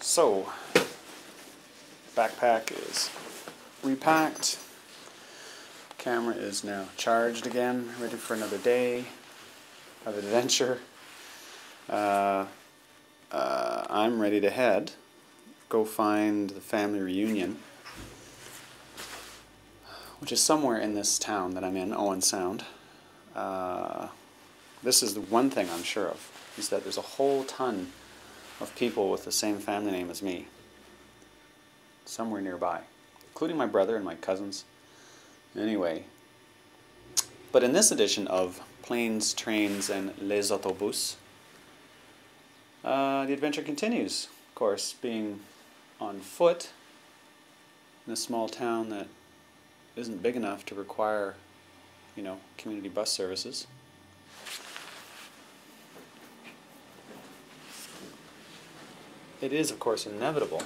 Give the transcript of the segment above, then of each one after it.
So, backpack is repacked. Camera is now charged again, ready for another day of adventure. I'm ready to go find the family reunion, which is somewhere in this town that I'm in, Owen Sound. This is the one thing I'm sure of, is that there's a whole ton of people with the same family name as me, somewhere nearby, including my brother and my cousins. Anyway, but in this edition of Planes, Trains, and Les Autobus, the adventure continues, of course, being on foot in a small town that isn't big enough to require, community bus services. It is, of course, inevitable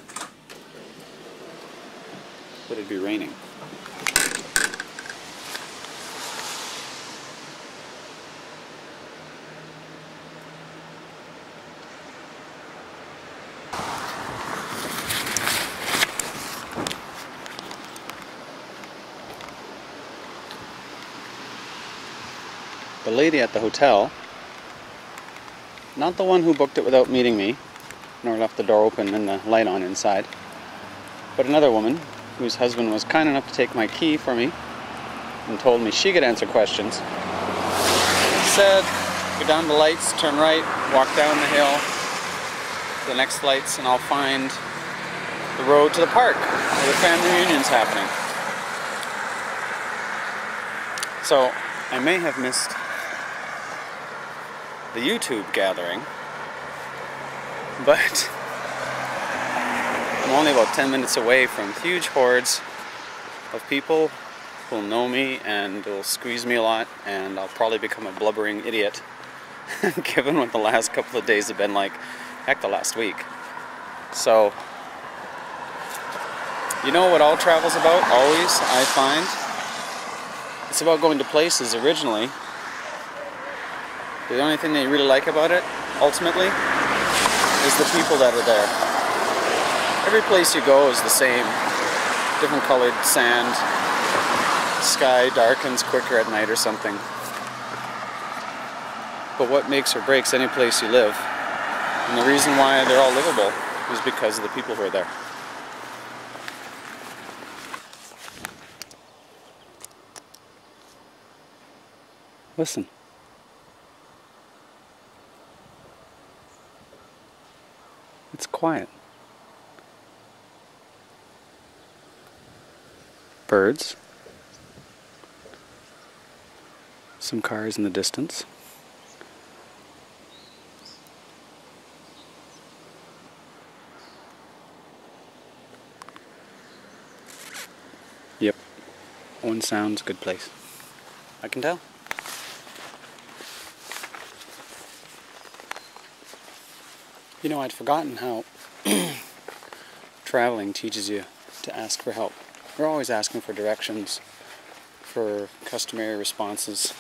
that it'd be raining. The lady at the hotel, not the one who booked it without meeting me, nor left the door open and the light on inside, but another woman whose husband was kind enough to take my key for me and told me she could answer questions, said, go down the lights, turn right, walk down the hill to the next lights, and I'll find the road to the park where the family reunion's happening. So I may have missed the YouTube gathering, but I'm only about 10 minutes away from huge hordes of people who'll know me and will squeeze me a lot, and I'll probably become a blubbering idiot given what the last couple of days have been like. Heck, the last week. So, you know what all travel's about, always, I find? It's about going to places originally. The only thing that you really like about it, ultimately, is the people that are there. Every place you go is the same. Different colored sand. Sky darkens quicker at night or something. But what makes or breaks any place you live, and the reason why they're all livable, is because of the people who are there. Listen. It's quiet. Birds. Some cars in the distance. Yep. Owen Sound's a good place. I can tell. You know, I'd forgotten how traveling teaches you to ask for help. We're always asking for directions, for customary responses,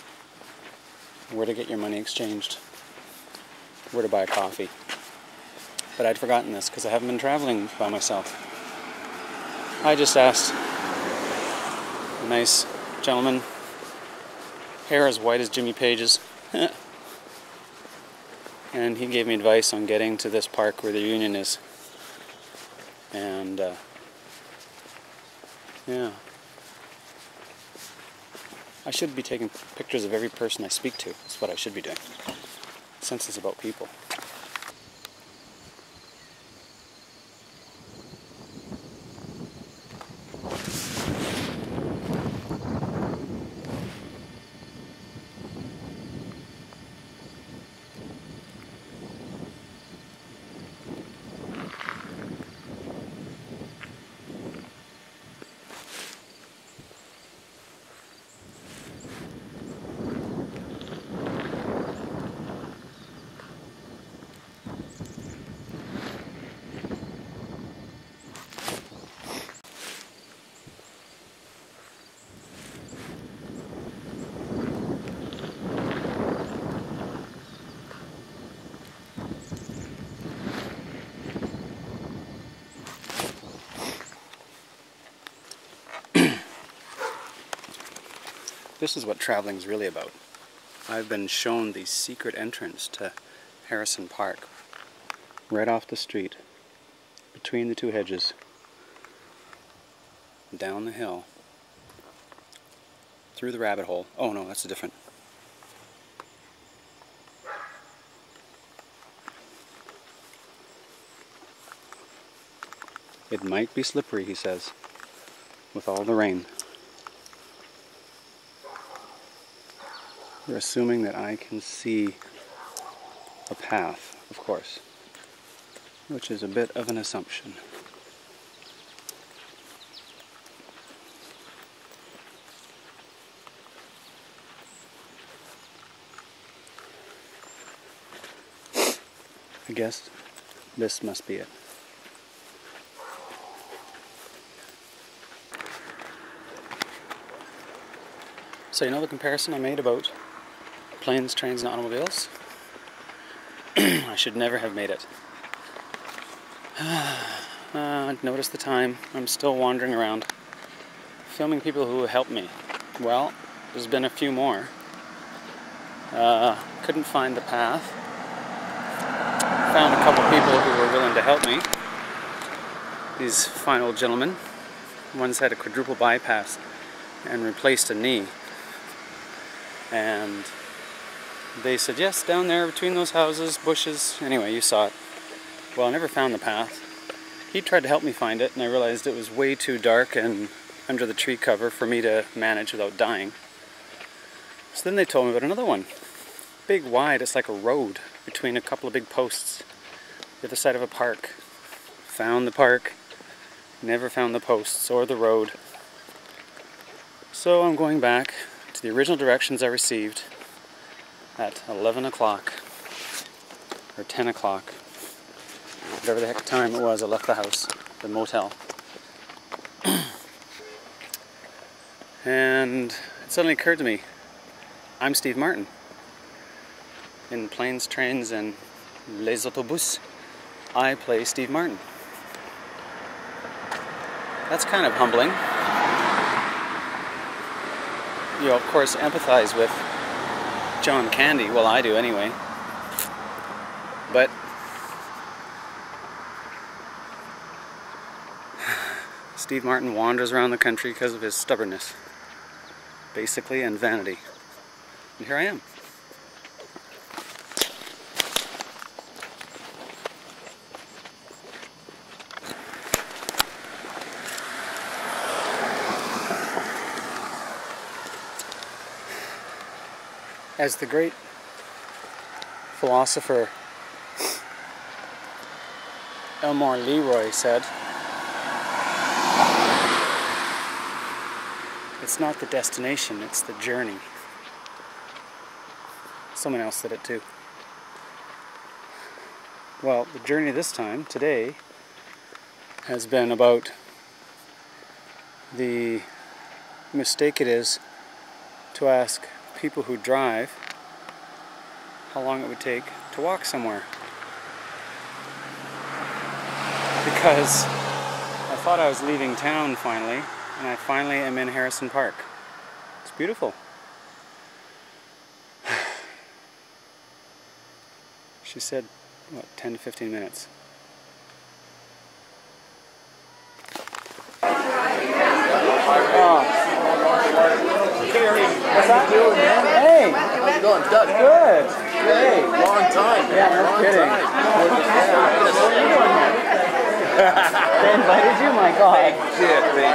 where to get your money exchanged, where to buy a coffee. But I'd forgotten this because I haven't been traveling by myself. I just asked a nice gentleman, hair as white as Jimmy Page's, and he gave me advice on getting to this park where the reunion is. And, yeah. I should be taking pictures of every person I speak to. That's what I should be doing, since it's about people. This is what traveling is really about. I've been shown the secret entrance to Harrison Park, right off the street, between the two hedges, down the hill, through the rabbit hole. Oh no, that's a different. It might be slippery, he says, with all the rain. They're assuming that I can see a path, of course, which is a bit of an assumption. I guess this must be it. So you know the comparison I made about planes, trains, and automobiles? I should never have made it. Notice the time. I'm still wandering around, filming people who helped me. Well, there's been a few more. Couldn't find the path. Found a couple people who were willing to help me. These fine old gentlemen. One's had a quadruple bypass and replaced a knee. And they said, yes, down there between those houses, bushes. Anyway, you saw it. Well, I never found the path. He tried to help me find it, and I realized it was way too dark and under the tree cover for me to manage without dying. So then they told me about another one. Big, wide, it's like a road between a couple of big posts. The other side of a park. Found the park, never found the posts or the road. So I'm going back to the original directions I received at 11 o'clock or 10 o'clock, whatever the heck time it was I left the house, the motel. And it suddenly occurred to me, I'm Steve Martin. In Planes, Trains, and Les Autobus, I play Steve Martin. That's kind of humbling. You, of course, empathize with John Candy. Well, I do anyway. But Steve Martin wanders around the country because of his stubbornness, basically, and vanity. And here I am. As the great philosopher Elmore Leroy said, it's not the destination, it's the journey. Someone else said it too. Well, the journey this time, today, has been about the mistake it is to ask people who drive how long it would take to walk somewhere. Because I thought I was leaving town finally, and I finally am in Harrison Park. It's beautiful. She said, what, 10 to 15 minutes. What's that? Hey! How's it going? Doug? Good. Hey. Long time. Yeah, no kidding. What are you doing here? They invited you? My God. They did. They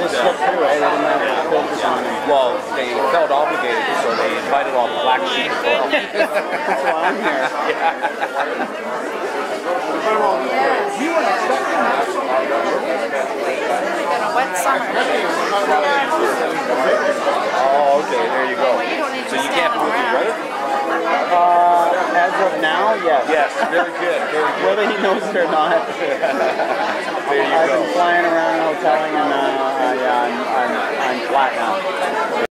just slipped through, eh? They didn't have filters on them. Well, they felt obligated, so they invited all the black sheep as well. That's why I'm here. You weren't expecting that. Got a wet summer. Oh, okay, there you go. So you can't prove your brother? As of now, yes. Yes, very good, very good. Whether he knows it or not. There you go. I've been flying around and hoteling, and yeah, I'm flat now.